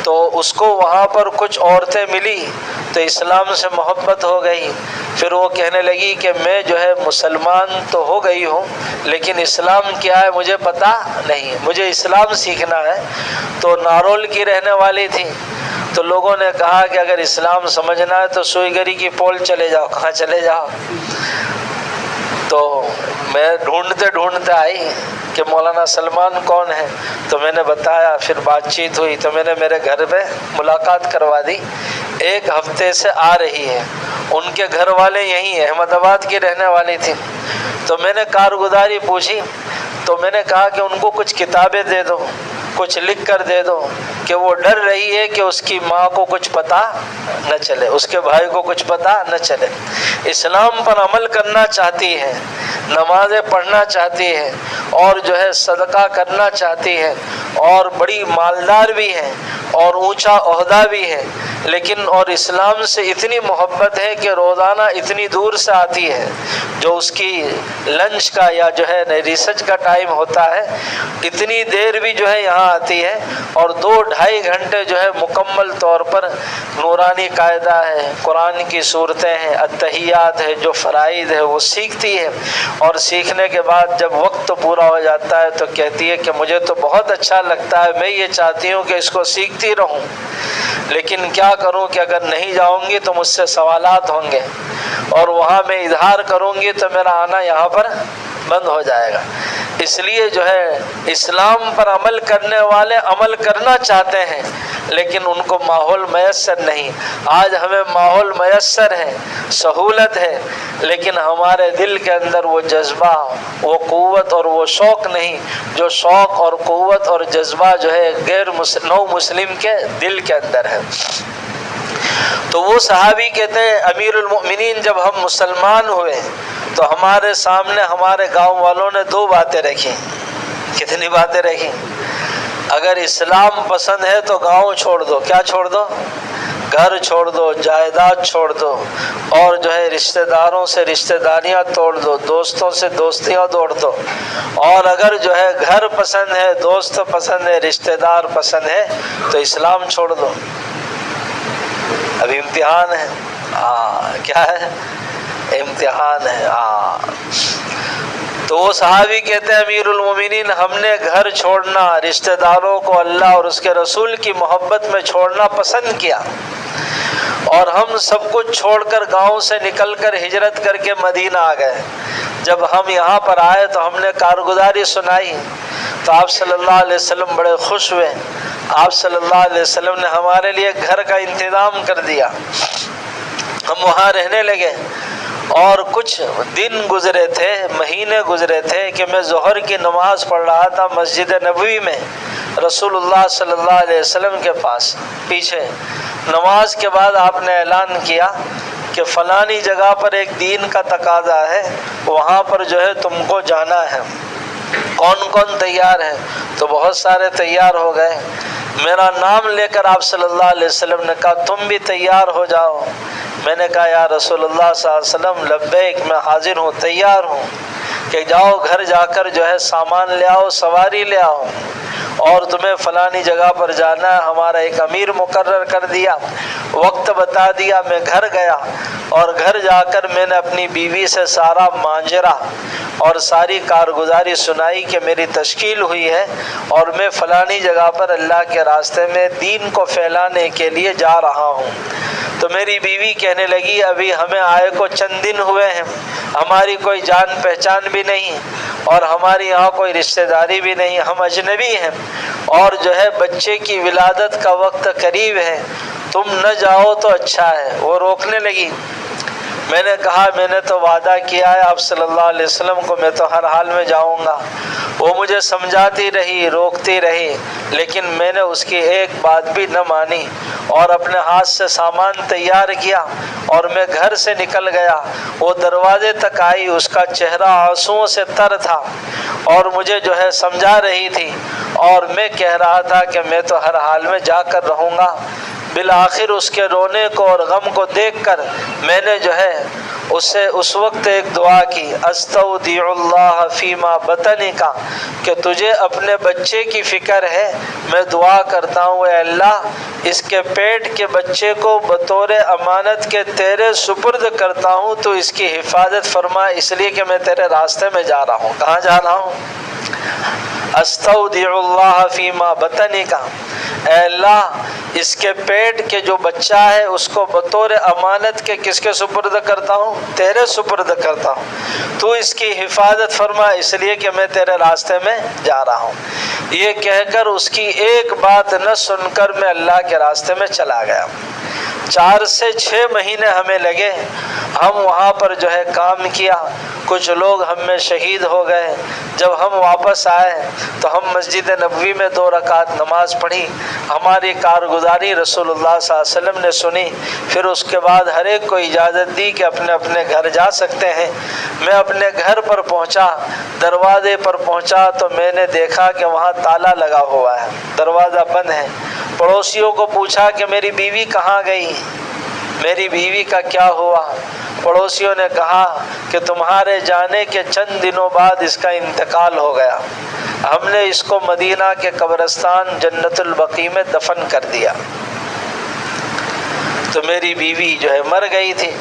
تو اس کو وہاں پر کچھ عورتیں ملی تو اسلام سے محبت ہو گئی۔ پھر وہ کہنے لگی کہ میں جو ہے مسلمان تو ہو گئی ہوں لیکن اسلام کیا ہے مجھے پتہ نہیں، مجھے اسلام سیکھنا ہے۔ تو نارول کی رہنے والی تھی، تو لوگوں نے کہا کہ اگر اسلام سمجھنا ہے تو سوئی گری کی پول چلے جاؤ۔ کہاں چلے جاؤ؟ تو میں ڈھونڈتے آئی کہ مولانا سلمان کون ہے، تو میں نے بتایا، پھر بات چیت ہوئی تو میں نے میرے گھر پہ ملاقات کروا دی۔ ایک ہفتے سے آ رہی ہے، ان کے گھر والے یہیں ہیں، احمد آباد کی رہنے والی تھی۔ تو میں نے کارگزاری پوچھی تو میں نے کہا کہ ان کو کچھ کتابیں دے دو، کچھ لکھ کر دے دو، کہ وہ ڈر رہی ہے کہ اس کی ماں کو کچھ پتہ نہ چلے، اس کے بھائی کو کچھ پتہ نہ چلے۔ اسلام پر عمل کرنا چاہتی ہے، نمازیں پڑھنا چاہتی ہے، اور جو ہے صدقہ کرنا چاہتی ہے، اور بڑی مالدار بھی ہے اور اونچا عہدہ بھی ہے، لیکن اور اسلام سے اتنی محبت ہے کہ روزانہ اتنی دور سے آتی ہے، جو اس کی لنچ کا یا جو ہے ریسرچ کا ٹائم ہوتا ہے، اتنی دیر بھی جو ہے یہاں آتی ہے، اور 2-2.5 گھنٹے جو ہے مکمل طور پر نورانی قاعدہ ہے، قرآن کی صورتیں ہیں، التحیات ہے، جو فرائض ہے وہ سیکھتی ہے۔ اور سیکھنے کے بعد جب وقت پورا ہو جاتا ہے تو کہتی ہے کہ مجھے تو بہت اچھا لگتا ہے، میں یہ چاہتی ہوں کہ اس کو سیکھتی رہوں، لیکن کیا کروں کہ اگر نہیں جاؤں گی تو مجھ سے سوالات ہوں گے، اور وہاں میں اظہار کروں گی تو میرا آنا یہاں پر بند ہو جائے گا۔ اس لیے جو ہے اسلام پر عمل کرنے والے عمل کرنا چاہتے ہیں لیکن ان کو ماحول میسر نہیں۔ آج ہمیں ماحول میسر ہے، سہولت ہے، لیکن ہمارے دل کے اندر وہ جذبہ، وہ قوت اور وہ شوق نہیں، جو شوق اور قوت اور جذبہ جو ہے نو مسلم کے دل کے اندر ہے۔ تو وہ صحابی کہتے ہیں امیر المؤمنین جب ہم مسلمان ہوئے تو ہمارے سامنے ہمارے گاؤں والوں نے 2 باتیں رکھی۔ کتنی باتیں رکھی؟ اگر اسلام پسند ہے تو گاؤں چھوڑ دو۔ کیا چھوڑ دو؟ گھر چھوڑ دو، جائیداد چھوڑ دو، اور جو ہے رشتہ داروں سے رشتہ داریاں توڑ دو، دوستوں سے دوستیاں توڑ دو، اور اگر جو ہے گھر پسند ہے، دوست پسند ہے، رشتہ دار پسند ہے تو اسلام چھوڑ دو۔ ابھی امتحان ہے، کیا ہے؟ امتحان ہے۔ تو وہ صحابی کہتے ہیں امیر المومنین ہم نے گھر چھوڑنا، رشتہ داروں کو اللہ اور اس کے رسول کی محبت میں چھوڑنا پسند کیا، اور ہم سب کچھ چھوڑ کر گاؤں سے نکل کر ہجرت کر کے مدینہ آ گئے۔ جب ہم یہاں پر آئے تو ہم نے کارگزاری سنائی تو آپ صلی اللہ علیہ وسلم بڑے خوش ہوئے۔ آپ صلی اللہ علیہ وسلم نے ہمارے لیے گھر کا انتظام کر دیا، ہم وہاں رہنے لگے، اور کچھ دن گزرے تھے، مہینے گزرے تھے کہ میں ظہر کی نماز پڑھ رہا تھا مسجد نبوی میں رسول اللہ صلی اللہ علیہ وسلم کے پاس پیچھے۔ نماز کے بعد آپ نے اعلان کیا کہ فلانی جگہ پر ایک دین کا تقاضا ہے، وہاں پر جو ہے تم کو جانا ہے، کون کون تیار ہے؟ تو بہت سارے تیار ہو گئے۔ میرا نام لے کر آپ صلی اللہ علیہ وسلم نے کہا تم بھی تیار ہو جاؤ۔ میں نے کہا یا رسول اللہ صلی اللہ علیہ وسلم لبیک، میں حاضر ہوں، تیار ہوں، کہ جاؤ گھر جا کر جو ہے سامان لے آؤ، سواری لے آؤ، اور تمہیں فلانی جگہ پر جانا ہے، ہمارا ایک امیر مقرر کر دیا، وقت بتا دیا۔ میں گھر گیا، اور گھر جا کر میں نے اپنی بیوی سے سارا ماجرا اور ساری کارگزاری سنائی کہ میری تشکیل ہوئی ہے اور میں فلانی جگہ پر اللہ کے راستے میں دین کو پھیلانے کے لیے جا رہا ہوں۔ تو میری بیوی کہنے لگی ابھی ہمیں آئے کو چند دن ہوئے ہیں، ہماری کوئی جان پہچان بھی نہیں، اور ہماری یہاں کوئی رشتہ داری بھی نہیں، ہم اجنبی ہیں، اور جو ہے بچے کی ولادت کا وقت قریب ہے، تم نہ جاؤ تو اچھا ہے۔ وہ روکنے لگی۔ میں نے کہا میں نے تو وعدہ کیا ہے آپ صلی اللہ علیہ وسلم کو، میں تو ہر حال میں جاؤں گا۔ وہ مجھے سمجھاتی رہی، روکتی رہی، لیکن میں نے اس کی ایک بات بھی نہ مانی اور اپنے ہاتھ سے سامان تیار کیا اور میں گھر سے نکل گیا۔ وہ دروازے تک آئی، اس کا چہرہ آنسوؤں سے تر تھا اور مجھے جو ہے سمجھا رہی تھی اور میں کہہ رہا تھا کہ میں تو ہر حال میں جا کر رہوں گا۔ بالآخر اس کے رونے کو اور غم کو دیکھ کر میں نے جو ہے اسے اس وقت ایک دعا کی، استودع اللہ فیما بطنی کا، کہ تجھے اپنے بچے کی فکر ہے، میں دعا کرتا ہوں اے اللہ اس کے پیٹ کے بچے کو بطور امانت کے تیرے سپرد کرتا ہوں، تو اس کی حفاظت فرما، اس لیے کہ میں تیرے راستے میں جا رہا ہوں۔ کہاں جا رہا ہوں؟ استودع اللہ فیما بطنی کا، اے اللہ اس کے پیٹ کے جو بچہ ہے اس کو بطور امانت کے کس کے سپرد کرتا ہوں؟ تیرے سپرد کرتا ہوں، تو اس کی حفاظت فرما، اس لیے کہ میں تیرے راستے میں جا رہا ہوں۔ یہ کہہ کر اس کی ایک بات نہ سن کر میں اللہ کے راستے میں چلا گیا۔ 4 سے 6 مہینے ہمیں لگے، ہم وہاں پر جو ہے کام کیا، کچھ لوگ ہم میں شہید ہو گئے۔ جب ہم واپس آئے تو ہم مسجد نبوی میں 2 رکعت نماز پڑھی، ہماری کارگزاری رسول اللہ صلی اللہ علیہ وسلم نے سنی، پھر اس کے بعد ہر ایک کو اجازت دی کہ اپنے اپنے گھر جا سکتے ہیں۔ میں اپنے گھر پر پہنچا، دروازے پر پہنچا تو میں نے دیکھا کہ وہاں تالا لگا ہوا ہے، دروازہ بند ہے۔ پڑوسیوں کو پوچھا کہ میری بیوی کہاں گئی، میری بیوی کا کیا ہوا؟ پڑوسیوں نے کہا کہ تمہارے جانے کے چند دنوں بعد اس کا انتقال ہو گیا، ہم نے اس کو مدینہ کے قبرستان جنت البقیع میں دفن کر دیا۔ تو میری بیوی جو ہے مر گئی تھی۔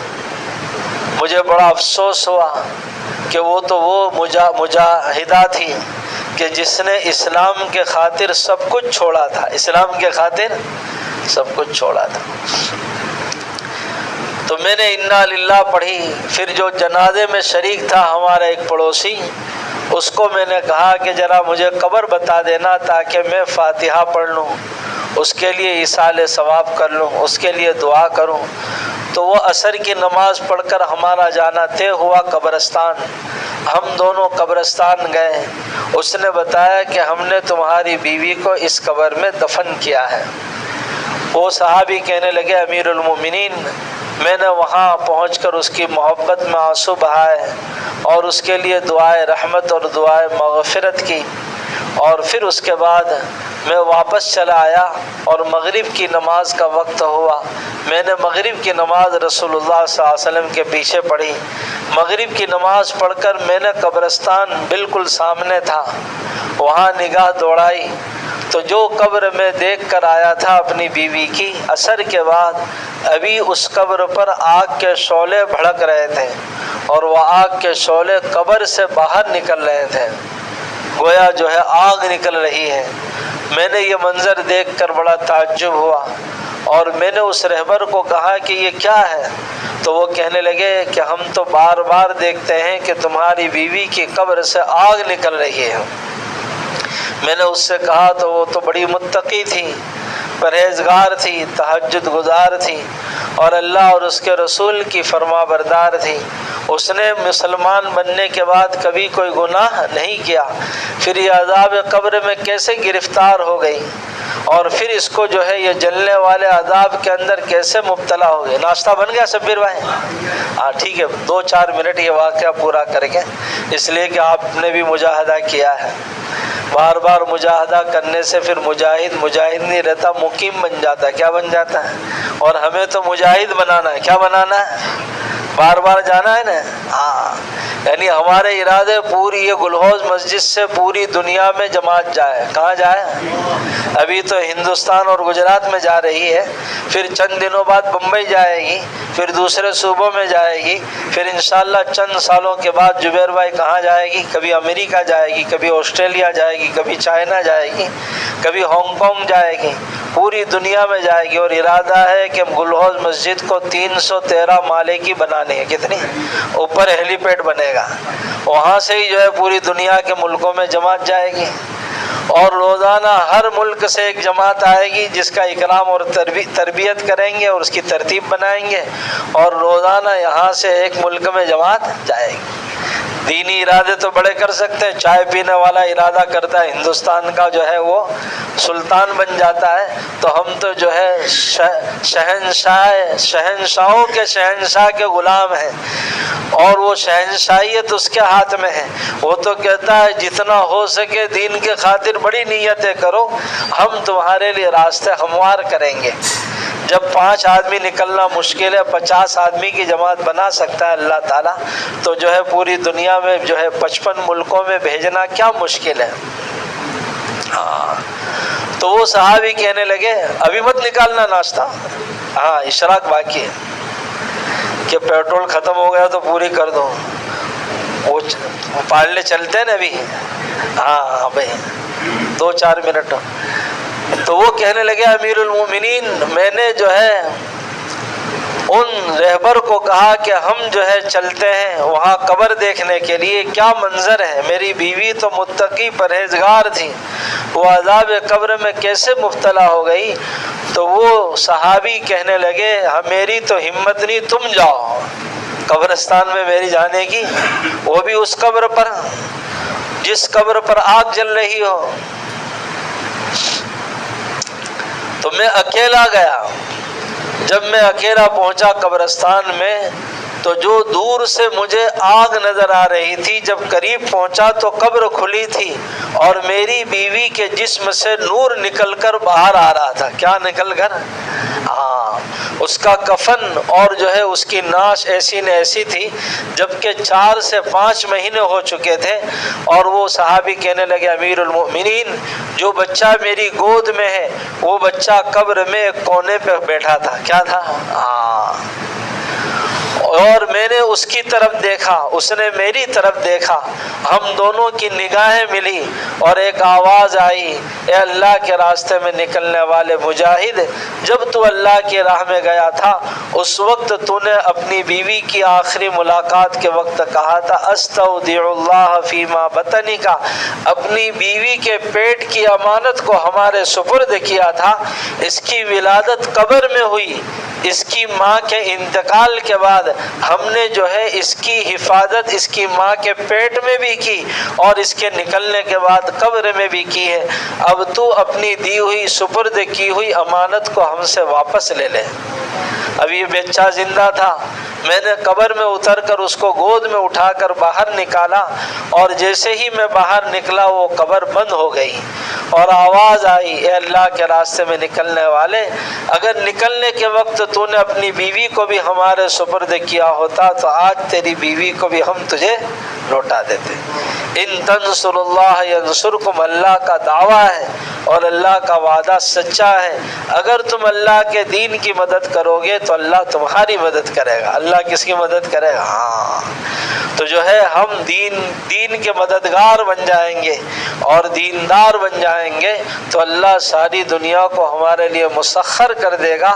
مجھے بڑا افسوس ہوا کہ وہ تو وہ مجاہدہ تھی کہ جس نے اسلام کے خاطر سب کچھ چھوڑا تھا، اسلام کے خاطر سب کچھ چھوڑا تھا۔ تو میں نے انا للہ پڑھی، پھر جو جنازے میں شریک تھا ہمارا ایک پڑوسی، اس کو میں نے کہا کہ ذرا مجھے قبر بتا دینا تاکہ میں فاتحہ پڑھ لوں، اس کے لیے ایصال ثواب کر لوں، اس کے لیے دعا کروں۔ تو وہ عصر کی نماز پڑھ کر ہمارا جانا طے ہوا قبرستان۔ ہم دونوں قبرستان گئے، اس نے بتایا کہ ہم نے تمہاری بیوی کو اس قبر میں دفن کیا ہے۔ وہ صحابی کہنے لگے امیر المومنین، میں نے وہاں پہنچ کر اس کی محبت میں آنسو بہائے اور اس کے لیے دعائے رحمت اور دعائے مغفرت کی، اور پھر اس کے بعد میں واپس چلا آیا اور مغرب کی نماز کا وقت ہوا۔ میں نے مغرب کی نماز رسول اللہ صلی اللہ علیہ وسلم کے پیچھے پڑھی۔ مغرب کی نماز پڑھ کر میں نے قبرستان بالکل سامنے تھا، وہاں نگاہ دوڑائی تو جو قبر میں دیکھ کر آیا تھا اپنی بیوی کی، عصر کے بعد ابھی اس قبر پر آگ کے شعلے بھڑک رہے تھے اور وہ آگ کے شعلے قبر سے باہر نکل رہے تھے، گویا جو ہے آگ نکل رہی ہے۔ میں نے یہ منظر دیکھ کر بڑا تعجب ہوا اور میں نے اس رہبر کو کہا کہ یہ کیا ہے؟ تو وہ کہنے لگے کہ ہم تو بار بار دیکھتے ہیں کہ تمہاری بیوی کی قبر سے آگ نکل رہی ہے۔ میں نے اس سے کہا تو وہ تو بڑی متقی تھی، پرہیزگار تھی، تہجد گزار تھی اور اللہ اور اس کے رسول کی فرما بردار تھی۔ اس نے مسلمان بننے کے بعد کبھی کوئی گناہ نہیں کیا، پھر یہ عذاب قبر میں کیسے گرفتار ہو گئی اور پھر اس کو جو ہے یہ جلنے والے عذاب کے اندر کیسے مبتلا ہو گئی۔ ناشتہ بن گیا شبیر بھائی؟ ہاں ٹھیک ہے، 2-4 منٹ یہ واقعہ پورا کر کے، اس لیے کہ آپ نے بھی مجاہدہ کیا ہے۔ بار بار مجاہدہ کرنے سے پھر مجاہد نہیں رہتا، مقیم بن جاتا ہے۔ کیا بن جاتا ہے؟ اور ہمیں تو مجاہد بنانا ہے۔ کیا بنانا ہے؟ بار بار جانا ہے نا۔ ہاں، یعنی ہمارے ارادے پوری یہ گلہوز مسجد سے پوری دنیا میں جماعت جائے۔ کہاں جائے؟ ابھی تو ہندوستان اور گجرات میں جا رہی ہے، پھر چند دنوں بعد بمبئی جائے گی، پھر دوسرے صوبوں میں جائے گی، پھر انشاءاللہ چند سالوں کے بعد جبیر بھائی کہاں جائے گی؟ کبھی امریکہ جائے گی، کبھی آسٹریلیا جائے گی، کبھی چائنا جائے گی، کبھی ہانگ کانگ جائے گی، پوری دنیا میں جائے گی۔ اور ارادہ ہے کہ گلہوز مسجد کو 313 مالے کی بنانی ہے۔ کتنی؟ اوپر ہیلی پیڈ بنے گا، وہاں سے ہی جو ہے پوری دنیا کے ملکوں میں جماعت جائے گی۔ اور روزانہ ہر ملک سے ایک جماعت آئے گی جس کا اکرام اور تربیت کریں گے اور اس کی ترتیب بنائیں گے، اور روزانہ یہاں سے ایک ملک میں جماعت جائے گی۔ دینی ارادے تو بڑے کر سکتے ہیں، چائے پینے والا ارادہ کرتا ہے ہندوستان کا جو ہے وہ سلطان بن جاتا ہے، تو ہم تو جو ہے شہنشاہوں کے شہنشاہ کے غلام ہیں، اور وہ شہنشاہیت اس کے ہاتھ میں ہے۔ وہ تو کہتا ہے جتنا ہو سکے دین کے خاطر بڑی نیتیں کرو، ہم تمہارے لیے راستے ہموار کریں گے۔ جب 5 آدمی نکلنا مشکل ہے، 50 آدمی کی جماعت بنا سکتا ہے اللہ تعالیٰ، تو جو ہے پوری دنیا میں جو ہے 55 ملکوں میں بھیجنا کیا مشکل ہے۔ ہاں، تو وہ صحابی کہنے لگے ابھی مت نکالنا ناشتہ، ہاں اشراق باقی ہے، کہ پیٹرول ختم ہو گیا تو پوری کر دو، وہ پارلے چلتے ہیں نا ابھی، ہاں بھائی 2-4 منٹ۔ تو وہ کہنے لگے امیر المومنین، میں نے جو ہے ان رہبر کو کہا کہ ہم جو ہے چلتے ہیں وہاں قبر دیکھنے کے لیے، کیا منظر ہے، میری بیوی تو متقی پرہیزگار تھی، وہ عذاب قبر میں کیسے مبتلا ہو گئی۔ تو وہ صحابی کہنے لگے میری تو ہمت نہیں، تم جاؤ قبرستان میں میری جانے کی، وہ بھی اس قبر پر جس قبر پر آگ جل رہی ہو۔ تو میں اکیلا گیا، جب میں اکیلا پہنچا قبرستان میں تو جو دور سے مجھے آگ نظر آ رہی تھی، جب قریب پہنچا تو قبر کھلی تھی اور میری بیوی کے جسم سے نور نکل کر باہر آ رہا تھا۔ کیا نکل کر؟ اس کا کفن اور جو ہے اس کی ناش ایسی نے ایسی تھی جبکہ 4 سے 5 مہینے ہو چکے تھے۔ اور وہ صحابی کہنے لگے امیر المؤمنین، جو بچہ میری گود میں ہے وہ بچہ قبر میں ایک کونے پہ بیٹھا تھا۔ کیا تھا؟ اور میں نے اس کی طرف دیکھا، اس نے میری طرف دیکھا، ہم دونوں کی نگاہیں ملی اور ایک آواز آئی، اے اللہ کے راستے میں نکلنے والے مجاہد، جب تو اللہ کی راہ میں گیا تھا اس وقت تو نے اپنی بیوی کی آخری ملاقات کے وقت کہا تھا استودع اللہ فیما بطنی کا، اپنی بیوی کے پیٹ کی امانت کو ہمارے سپرد کیا تھا۔ اس کی ولادت قبر میں ہوئی، اس کی ماں کے انتقال کے بعد ہم نے جو ہے اس کی حفاظت اس کی ماں کے پیٹ میں بھی کی اور اس کے نکلنے کے بعد قبر میں بھی کی ہے۔ اب تو اپنی دی ہوئی سپرد کی ہوئی امانت کو ہم سے واپس لے لے۔ اب یہ بچہ زندہ تھا، میں نے قبر میں اتر کر اس کو گود میں اٹھا کر باہر نکالا، اور جیسے ہی میں باہر نکلا وہ قبر بند ہو گئی اور آواز آئی، اے اللہ کے راستے میں نکلنے والے، اگر نکلنے کے وقت تو نے اپنی بیوی کو بھی ہمارے سپرد کیا ہوتا تو آج تیری بیوی کو بھی ہم تجھے لوٹا دیتے۔ ان تنصر اللہ ینصرکم، اللہ کا دعویٰ ہے اور اللہ کا وعدہ سچا ہے، اگر تم اللہ کے دین کی مدد کرو گے تو اللہ تمہاری مدد کرے گا۔ اللہ کس کی مدد کرے گا؟ تو جو ہے ہم دین کے مددگار بن جائیں گے اور دیندار بن جائیں گے تو اللہ ساری دنیا کو ہمارے لیے مسخر کر دے گا۔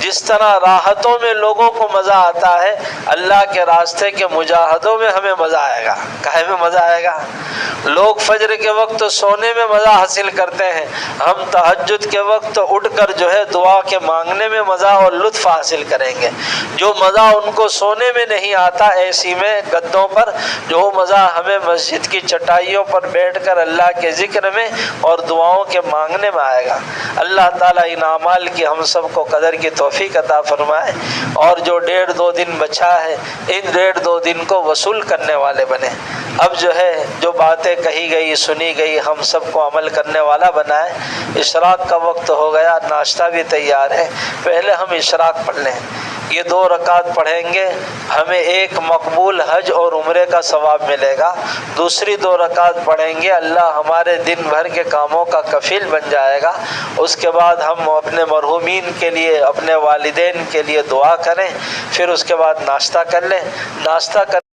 جس طرح راحتوں میں لوگوں کو مزہ آتا ہے، اللہ کے راستے کے مجاہدوں میں ہمیں مزہ آئے گا۔ کہے میں مزہ آئے گا؟ لوگ فجر کے وقت سونے میں مزہ حاصل کرتے ہیں، ہم تہجد کے وقت اٹھ کر جو ہے دعا کے مانگنے میں مزہ اور لطف حاصل کریں گے۔ جو مزہ ان کو سونے میں نہیں آتا ایسی میں گدوں پر، جو مزہ ہمیں مسجد کی چٹائیوں پر بیٹھ کر اللہ کے ذکر میں اور دعاؤں کے مانگنے میں آئے گا۔ اللہ تعالیٰ ان اعمال کی ہم سب کو قدر کی توفیق عطا فرمائے، اور جو 1.5-2 دن بچا ہے ان 1.5-2 دن کو وصول کرنے والے بنے۔ اب جو ہے جو باتیں کہی گئی سنی گئی ہم سب کو عمل کرنے والا بنائے۔ اشراق کا وقت ہو گیا، ناشتہ بھی تیار ہے، پہلے ہم اشراق پڑھ لیں۔ یہ 2 رکعت پڑھیں گے ہمیں ایک مقبول حج اور عمرے کا ثواب ملے گا، دوسری 2 رکعت پڑھیں گے اللہ ہمارے دن بھر کے کاموں کا کفیل بن جائے گا۔ اس کے بعد ہم اپنے مرحومین کے لیے اپنے والدین کے لیے دعا کریں، پھر اس کے بعد ناشتہ کر لیں۔ ناشتہ کر